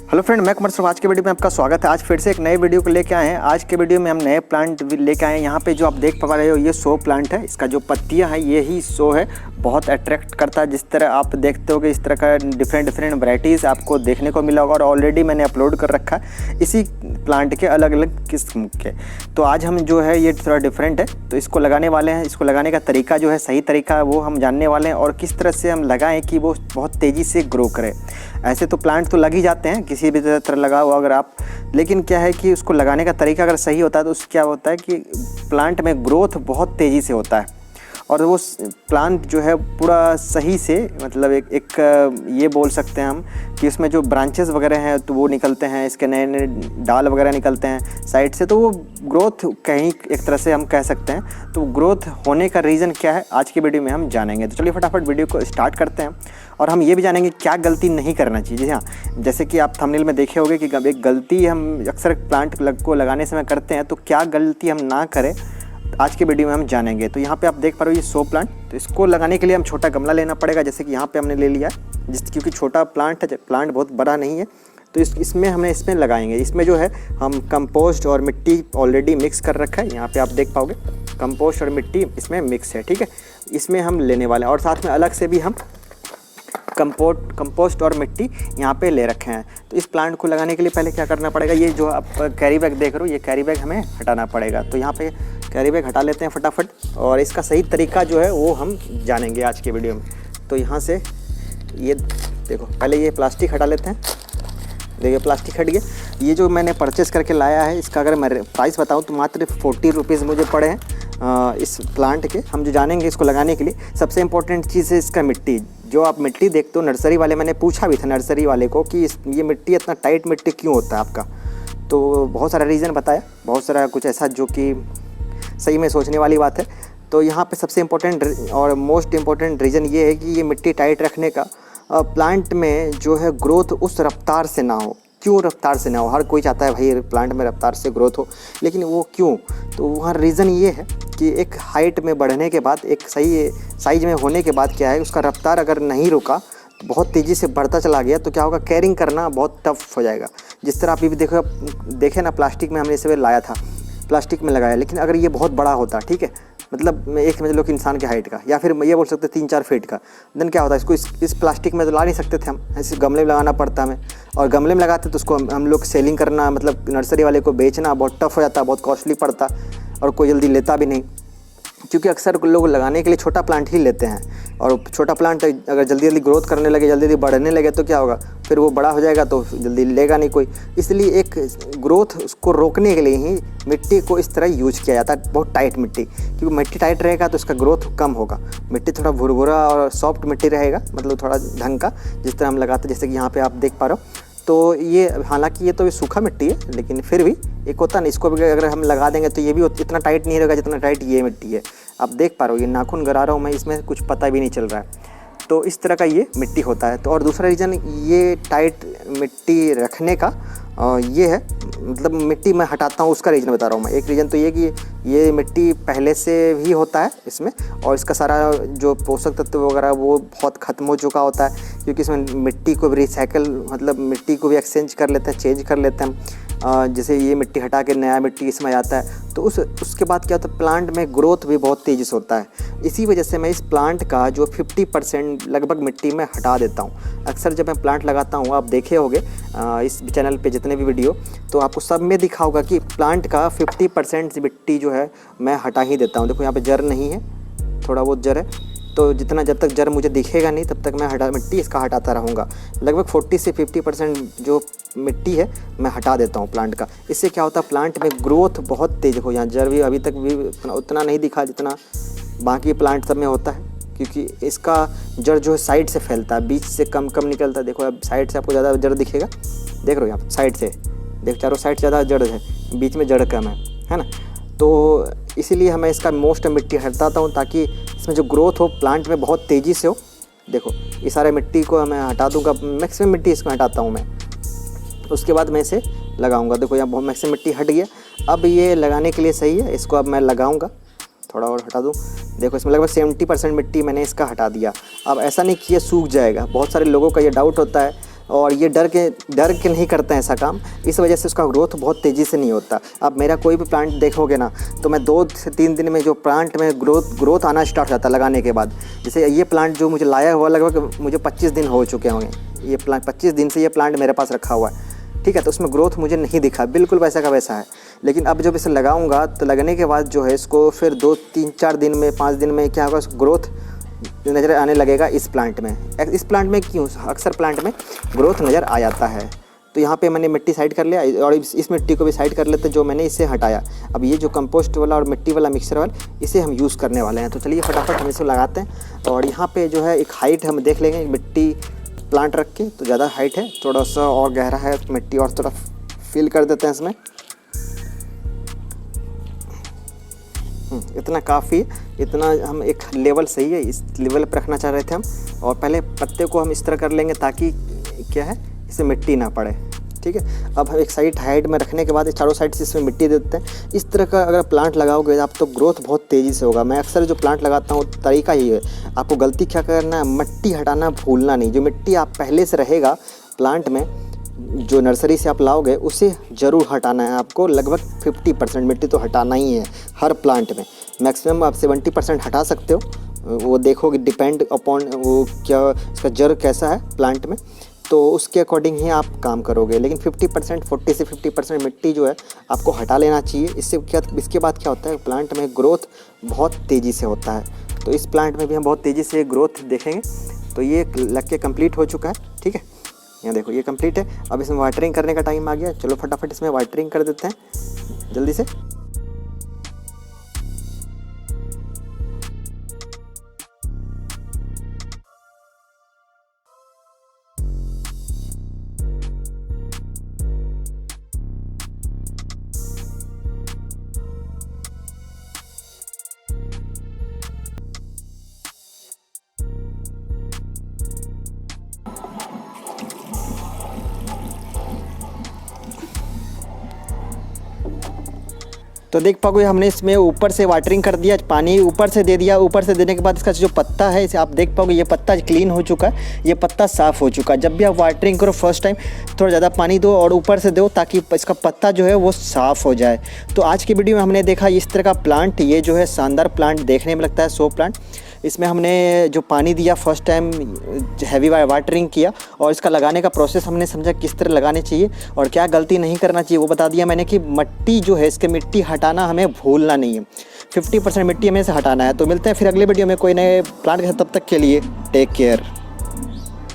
Hello friend, मैं Kumar sir. आज के वीडियो में आपका स्वागत है। आज फिर से एक नए वीडियो को लेके आए हैं। आज के वीडियो में हम नए प्लांट लेके आए हैं। यहाँ पे जो आप देख पा रहे हो ये शो प्लांट है। इसका जो पत्तियाँ है ये ही शो है, बहुत अट्रैक्ट करता है। जिस तरह आप देखते हो कि इस तरह का डिफरेंट वैराइटीज़ आपको देखने को मिला होगा और ऑलरेडी मैंने अपलोड कर रखा है इसी प्लांट के अलग अलग किस्म के। तो आज हम जो है ये थोड़ा डिफरेंट है तो इसको लगाने वाले हैं। इसको लगाने का तरीका जो है, सही तरीका वो हम जानने वाले हैं और किस तरह से हम लगाएं कि वो बहुत तेज़ी से ग्रो करे। ऐसे तो प्लांट तो लग ही जाते हैं किसी भी तरह लगा हुआ अगर आप, लेकिन क्या है कि उसको लगाने का तरीका अगर सही होता है तो उससे क्या होता है कि प्लांट में ग्रोथ बहुत तेज़ी से होता है और वो प्लांट जो है पूरा सही से, मतलब एक ये बोल सकते हैं हम कि इसमें जो ब्रांचेस वगैरह हैं तो वो निकलते हैं, इसके नए नए डाल वगैरह निकलते हैं साइड से। तो वो ग्रोथ कहीं एक तरह से हम कह सकते हैं। तो ग्रोथ होने का रीज़न क्या है आज की वीडियो में हम जानेंगे। तो चलिए फटाफट वीडियो को स्टार्ट करते हैं और हम ये भी जानेंगे क्या गलती नहीं करना चाहिए। जी हाँ, जैसे कि आप थंबनेल में देखे होंगे कि एक गलती हम अक्सर प्लांट को लगाने समय करते हैं, तो क्या गलती हम ना करें आज के वीडियो में हम जानेंगे। तो यहाँ पे आप देख पा रहे हो ये शो प्लांट। तो इसको लगाने के लिए हम छोटा गमला लेना पड़ेगा, जैसे कि यहाँ पे हमने ले लिया है। क्योंकि छोटा प्लांट है, प्लांट बहुत बड़ा नहीं है, तो इसमें लगाएंगे। इसमें जो है हम कंपोस्ट और मिट्टी ऑलरेडी मिक्स कर रखा है। यहाँ पे आप देख पाओगे कंपोस्ट और मिट्टी इसमें मिक्स है, ठीक है। इसमें हम लेने वाले हैं और साथ में अलग से भी हम कंपोस्ट और मिट्टी यहाँ पे ले रखे हैं। तो इस प्लांट को लगाने के लिए पहले क्या करना पड़ेगा, ये जो आप कैरी बैग देख रहे हो ये कैरी बैग हमें हटाना पड़ेगा। तो यहाँ पे कैरी बैग हटा लेते हैं फटाफट और इसका सही तरीका जो है वो हम जानेंगे आज के वीडियो में। तो यहाँ से ये देखो, पहले ये प्लास्टिक हटा लेते हैं। देखिए प्लास्टिक हट गया। ये जो मैंने परचेज़ करके लाया है इसका अगर मैं प्राइस बताऊँ तो मात्र 40 रुपीज़ मुझे पड़े हैं इस प्लांट के। हम जो जानेंगे इसको लगाने के लिए सबसे इम्पोर्टेंट चीज़ है इसका मिट्टी। जो आप मिट्टी देखते हो नर्सरी वाले, मैंने पूछा भी था नर्सरी वाले को कि ये मिट्टी इतना टाइट मिट्टी क्यों होता है आपका। तो बहुत सारा रीज़न बताया, बहुत सारा कुछ ऐसा जो कि सही में सोचने वाली बात है। तो यहाँ पे सबसे इम्पोर्टेंट और मोस्ट इम्पोर्टेंट रीज़न ये है कि ये मिट्टी टाइट रखने का प्लांट में जो है ग्रोथ उस रफ्तार से ना हो। क्यों रफ्तार से ना हो? हर कोई चाहता है भाई प्लांट में रफ्तार से ग्रोथ हो, लेकिन वो क्यों? तो वहाँ रीज़न ये है कि एक हाइट में बढ़ने के बाद, एक सही साइज में होने के बाद क्या है, उसका रफ्तार अगर नहीं रुका, बहुत तेज़ी से बढ़ता चला गया तो क्या होगा, कैरिंग करना बहुत टफ हो जाएगा। जिस तरह आप ये भी देखे ना, प्लास्टिक में हमने इसे लाया था, प्लास्टिक में लगाया, लेकिन अगर ये बहुत बड़ा होता, ठीक है, मतलब एक समझ लो कि इंसान के हाइट का, या फिर ये बोल सकते 3-4 फीट का, देन क्या होता है, इसको इस प्लास्टिक में तो ला नहीं सकते थे हम, ऐसे गमले में लगाना पड़ता हमें। और गमले में लगाते तो उसको हम लोग सेलिंग करना, मतलब नर्सरी वाले को बेचना बहुत टफ हो जाता, बहुत कॉस्टली पड़ता और कोई जल्दी लेता भी नहीं। क्योंकि अक्सर लोग लगाने के लिए छोटा प्लांट ही लेते हैं और छोटा प्लांट अगर जल्दी जल्दी ग्रोथ करने लगे, जल्दी जल्दी बढ़ने लगे तो क्या होगा, फिर वो बड़ा हो जाएगा तो जल्दी लेगा नहीं कोई। इसलिए एक ग्रोथ उसको रोकने के लिए ही मिट्टी को इस तरह यूज किया जाता है, बहुत टाइट मिट्टी। क्योंकि मिट्टी टाइट रहेगा तो उसका ग्रोथ कम होगा। मिट्टी थोड़ा भुरभुरा और सॉफ्ट मिट्टी रहेगा, मतलब थोड़ा ढंग का, जिस तरह हम लगाते हैं, जैसे कि यहाँ पर आप देख पा रहे हो। तो ये हालांकि ये तो सूखा मिट्टी है, लेकिन फिर भी एक होता है ना, इसको भी अगर हम लगा देंगे तो ये भी इतना टाइट नहीं रहेगा जितना टाइट ये मिट्टी है। आप देख पा रहे हो ये नाखून गरा रहा हूँ मैं, इसमें कुछ पता भी नहीं चल रहा है। तो इस तरह का ये मिट्टी होता है। तो और दूसरा रीज़न ये टाइट मिट्टी रखने का ये है, मतलब मिट्टी मैं हटाता हूँ उसका रीज़न बता रहा हूँ मैं। एक रीज़न तो ये कि ये मिट्टी पहले से ही होता है इसमें और इसका सारा जो पोषक तत्व वगैरह वो बहुत ख़त्म हो चुका होता है, क्योंकि इसमें मिट्टी को भी रिसाइकल, मतलब मिट्टी को भी एक्सचेंज कर लेते हैं, चेंज कर लेते हैं हम। जैसे ये मिट्टी हटा के नया मिट्टी इसमें आता है तो उसके बाद क्या होता है, प्लांट में ग्रोथ भी बहुत तेज़ी से होता है। इसी वजह से मैं इस प्लांट का जो 50% लगभग मिट्टी में हटा देता हूँ। अक्सर जब मैं प्लांट लगाता हूँ, आप देखे होंगे इस चैनल पे जितने भी वीडियो, तो आपको सब में दिखा होगा कि प्लांट का 50% मिट्टी जो है मैं हटा ही देता हूँ। देखो यहाँ पे जड़ नहीं है, थोड़ा बहुत जड़ है, तो जब तक जड़ मुझे दिखेगा नहीं तब तक मैं मिट्टी इसका हटाता रहूँगा। लगभग 40 से 50% जो मिट्टी है मैं हटा देता हूँ प्लांट का। इससे क्या होता है, प्लांट में ग्रोथ बहुत तेज़ हो। यहाँ जड़ भी अभी तक भी उतना नहीं दिखा जितना बाकी प्लांट सब में होता है, क्योंकि इसका जड़ जो है साइड से फैलता है, बीच से कम निकलता है। देखो अब साइड से आपको ज़्यादा जड़ दिखेगा, देख रहे हो यहाँ साइड से, देखो चारों साइड ज़्यादा जड़ है, बीच में जड़ कम है ना। तो इसीलिए मैं इसका मोस्ट मिट्टी हटाता हूँ ताकि इसमें जो ग्रोथ हो प्लांट में बहुत तेज़ी से हो। देखो ये सारे मिट्टी को मैं हटा दूँगा, मैक्सिमम मिट्टी इसमें हटाता हूँ मैं, उसके बाद मैं इसे लगाऊंगा। देखो यहाँ बहुत मैक्सिमम मिट्टी हट गया। अब ये लगाने के लिए सही है, इसको अब मैं लगाऊंगा, थोड़ा और हटा दूँ। देखो इसमें लगभग 70% मिट्टी मैंने इसका हटा दिया। अब ऐसा नहीं कि ये सूख जाएगा, बहुत सारे लोगों का ये डाउट होता है और ये डर के नहीं करते हैं ऐसा काम, इस वजह से उसका ग्रोथ बहुत तेज़ी से नहीं होता। अब मेरा कोई भी प्लांट देखोगे ना तो मैं 2 से 3 दिन में जो प्लांट में ग्रोथ आना स्टार्ट हो जाता है लगाने के बाद। जैसे ये प्लांट जो मुझे लाया हुआ लगभग मुझे 25 दिन हो चुके होंगे, ये प्लांट 25 दिन से ये प्लांट मेरे पास रखा हुआ है, ठीक है। तो उसमें ग्रोथ मुझे नहीं दिखा, बिल्कुल वैसा का वैसा है। लेकिन अब जब इसे लगाऊंगा तो लगने के बाद जो है इसको फिर 2, 3, 4 दिन में, 5 दिन में क्या होगा, ग्रोथ नज़र आने लगेगा इस प्लांट में। इस प्लांट में क्यों, अक्सर प्लांट में ग्रोथ नज़र आ जाता है। तो यहाँ पे मैंने मिट्टी साइड कर लिया और इस मिट्टी को भी साइड कर लेते जो मैंने इससे हटाया। अब ये जो कंपोस्ट वाला और मिट्टी वाला मिक्सर वाला, इसे हम यूज़ करने वाले हैं। तो चलिए फटाफट हम इसे लगाते हैं। और यहाँ पे जो है एक हाइट हम देख लेंगे मिट्टी प्लांट रख के, तो ज़्यादा हाइट है, थोड़ा सा और गहरा है मिट्टी और थोड़ा फिल कर देते हैं इसमें। इतना काफ़ी, इतना हम एक लेवल सही है, इस लेवल पर रखना चाह रहे थे हम। और पहले पत्ते को हम इस तरह कर लेंगे ताकि क्या है, इससे मिट्टी ना पड़े, ठीक है। अब हम एक साइड हाइट में रखने के बाद चारों साइड से इसमें मिट्टी देते हैं। इस तरह का अगर प्लांट लगाओगे आप तो ग्रोथ बहुत तेज़ी से होगा। मैं अक्सर जो प्लांट लगाता हूँ तरीका ही है। आपको गलती क्या करना है, मिट्टी हटाना भूलना नहीं। जो मिट्टी आप पहले से रहेगा प्लांट में, जो नर्सरी से आप लाओगे, उसे ज़रूर हटाना है आपको। लगभग 50% मिट्टी तो हटाना ही है हर प्लांट में। मैक्सिमम आप 70% हटा सकते हो, वो देखोगे डिपेंड अपॉन वो क्या इसका जड़ कैसा है प्लांट में, तो उसके अकॉर्डिंग ही आप काम करोगे। लेकिन 50%, 40 से 50% मिट्टी जो है आपको हटा लेना चाहिए। इसके बाद क्या होता है, प्लांट में ग्रोथ बहुत तेज़ी से होता है। तो इस प्लांट में भी हम बहुत तेज़ी से ग्रोथ देखेंगे। तो ये लग के कम्प्लीट हो चुका है, ठीक है। यहाँ देखो ये कंप्लीट है। अब इसमें वाटरिंग करने का टाइम आ गया। चलो फटाफट इसमें वाटरिंग कर देते हैं जल्दी से। तो देख पाओगे हमने इसमें ऊपर से वाटरिंग कर दिया, पानी ऊपर से दे दिया। ऊपर से देने के बाद इसका जो पत्ता है, इसे आप देख पाओगे ये पत्ता क्लीन हो चुका है, ये पत्ता साफ़ हो चुका है। जब भी आप वाटरिंग करो फर्स्ट टाइम थोड़ा ज़्यादा पानी दो और ऊपर से दो ताकि इसका पत्ता जो है वो साफ़ हो जाए। तो आज की वीडियो में हमने देखा इस तरह का प्लांट, ये जो है शानदार प्लांट देखने में लगता है, शो प्लांट। इसमें हमने जो पानी दिया फर्स्ट टाइम, हैवी वाटरिंग किया और इसका लगाने का प्रोसेस हमने समझा किस तरह लगाने चाहिए और क्या गलती नहीं करना चाहिए वो बता दिया मैंने। कि मिट्टी जो है, इसके मिट्टी हटाना हमें भूलना नहीं है। 50% मिट्टी हमें से हटाना है। तो मिलते हैं फिर अगले वीडियो में कोई नए प्लांट के साथ, तब तक के लिए टेक केयर।